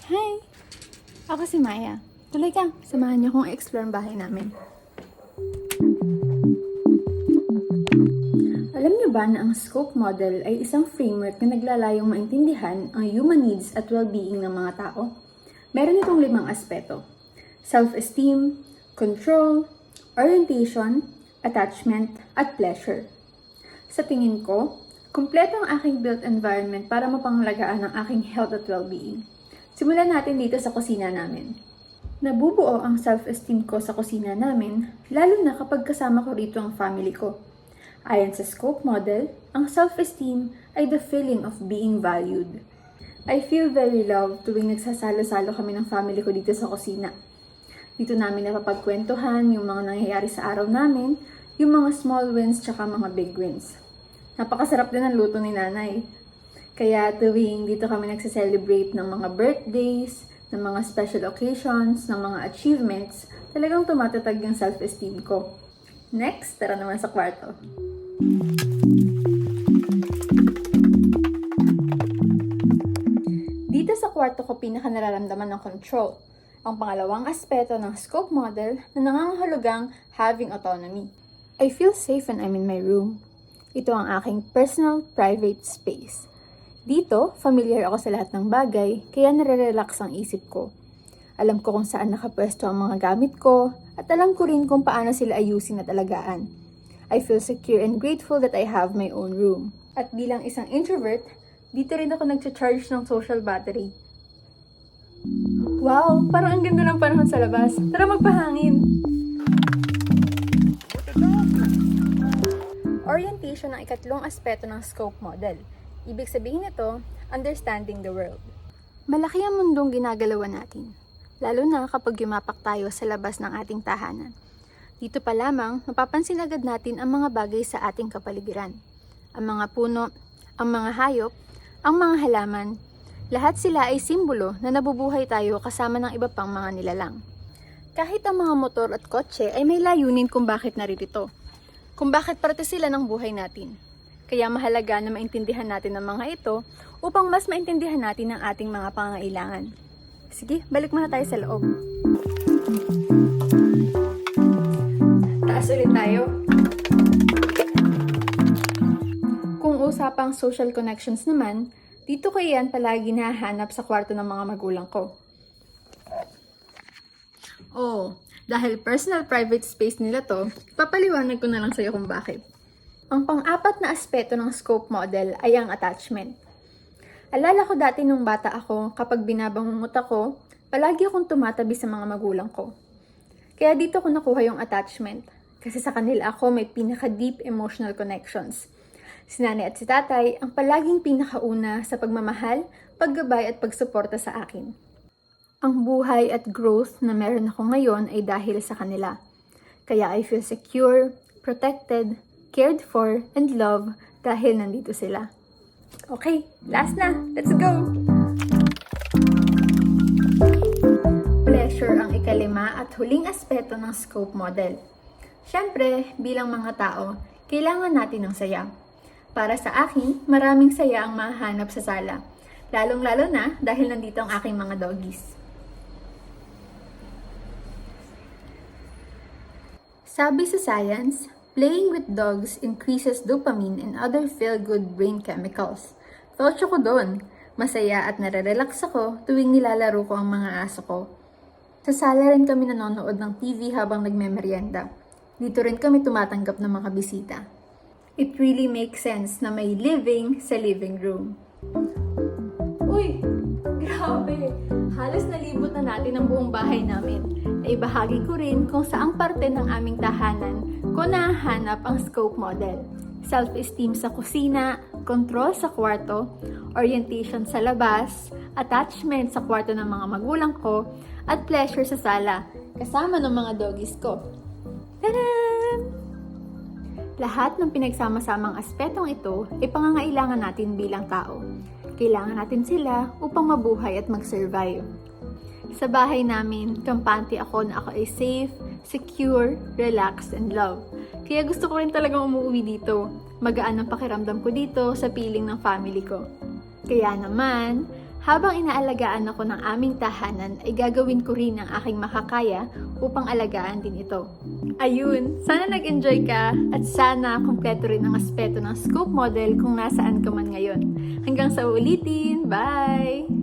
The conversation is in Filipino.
Hi! Ako si Maya. Tuloy ka, samahan niyo kong explore ang bahay namin. Alam niyo ba na ang scope model ay isang framework na naglalayong maintindihan ang human needs at well-being ng mga tao? Meron itong 5 aspeto: self-esteem, control, orientation, attachment, at pleasure. Sa tingin ko, kumpleto ang aking built environment para mapangalagaan ang aking health at well-being. Simulan natin dito sa kusina namin. Nabubuo ang self-esteem ko sa kusina namin, lalo na kapag kasama ko rito ang family ko. Ayon sa scope model, ang self-esteem ay the feeling of being valued. I feel very loved tuwing nagsasalo-salo kami ng family ko dito sa kusina. Dito namin napapagkwentuhan yung mga nangyayari sa araw namin, yung mga small wins tsaka mga big wins. Napakasarap din ang luto ni nanay. Kaya tuwing dito kami nagsiselebrate ng mga birthdays, ng mga special occasions, ng mga achievements, talagang tumatatag yung self-esteem ko. Next, tara naman sa kwarto. Dito sa kwarto ko nararamdaman ng control. Ang pangalawang aspeto ng scope model na nangangahulugang having autonomy. I feel safe when I'm in my room. Ito ang aking personal, private space. Dito, familiar ako sa lahat ng bagay, kaya nare-relax ang isip ko. Alam ko kung saan nakapwesto ang mga gamit ko, at alam ko rin kung paano sila ayusin at alagaan. I feel secure and grateful that I have my own room. At bilang isang introvert, dito rin ako nag-charge ng social battery. Wow! Parang ang ganda ng panahon sa labas. Tara magpahangin! Orientation ang ikatlong aspeto ng scope model. Ibig sabihin nito, understanding the world. Malaki ang mundong ginagalawan natin, lalo na kapag yumapak tayo sa labas ng ating tahanan. Dito pa lamang, mapapansin agad natin ang mga bagay sa ating kapaligiran. Ang mga puno, ang mga hayop, ang mga halaman, lahat sila ay simbolo na nabubuhay tayo kasama ng iba pang mga nilalang. Kahit ang mga motor at kotse ay may layunin kung bakit naririto, kung bakit parte sila ng buhay natin. Kaya mahalaga na maintindihan natin ang mga ito upang mas maintindihan natin ang ating mga pangangailangan. Sige, balik muna tayo sa loob. Taas ulit tayo. Kung usapang social connections naman, dito ko yan palagi nahahanap sa kwarto ng mga magulang ko. Oh, dahil personal private space nila to, papaliwanag ko na lang sa'yo kung bakit. Ang pang-apat na aspeto ng scope model ay ang attachment. Alala ko dati nung bata ako, kapag binabangungot ako, palagi akong tumatabi sa mga magulang ko. Kaya dito ko nakuha yung attachment, kasi sa kanila ako may pinaka-deep emotional connections. Si nanay at si tatay ang palaging pinakauna sa pagmamahal, paggabay at pagsuporta sa akin. Ang buhay at growth na meron ako ngayon ay dahil sa kanila. Kaya I feel secure, protected, cared for, and loved dahil nandito sila. Okay, last na. Let's go! Pleasure ang ikalima at huling aspeto ng scope model. Siyempre, bilang mga tao, kailangan natin ng saya. Para sa akin, maraming saya ang mahanap sa sala. Lalong-lalo na dahil nandito ang aking mga doggies. Sabi sa science, playing with dogs increases dopamine and other feel-good brain chemicals. Touch ko doon. Masaya at nare-relax ako tuwing nilalaro ko ang mga aso ko. Sa sala rin kami nanonood ng TV habang nagmemeryenda. Dito rin kami tumatanggap ng mga bisita. It really makes sense na may living sa living room. Uy! Grabe! Halos nalibot na natin ang buong bahay namin. Naibahagi ko rin kung saang parte ng aming tahanan ko nahahanap ang scope model. Self-esteem sa kusina, control sa kwarto, orientation sa labas, attachment sa kwarto ng mga magulang ko, at pleasure sa sala, kasama ng mga doggies ko. Tadaan! Lahat ng pinagsama-samang aspetong ito ay pangangailangan natin bilang tao. Kailangan natin sila upang mabuhay at mag-survive. Sa bahay namin, kampante ako na ako ay safe, secure, relaxed, and love. Kaya gusto ko rin talagang umuwi dito. Magaan ang pakiramdam ko dito sa piling ng family ko. Kaya naman, Habang inaalagaan ako ng aming tahanan, ay gagawin ko rin ang aking makakaya upang alagaan din ito. Ayun, sana nag-enjoy ka at sana kumpleto rin ang aspeto ng Scoop model kung nasaan ka man ngayon. Hanggang sa ulitin, bye!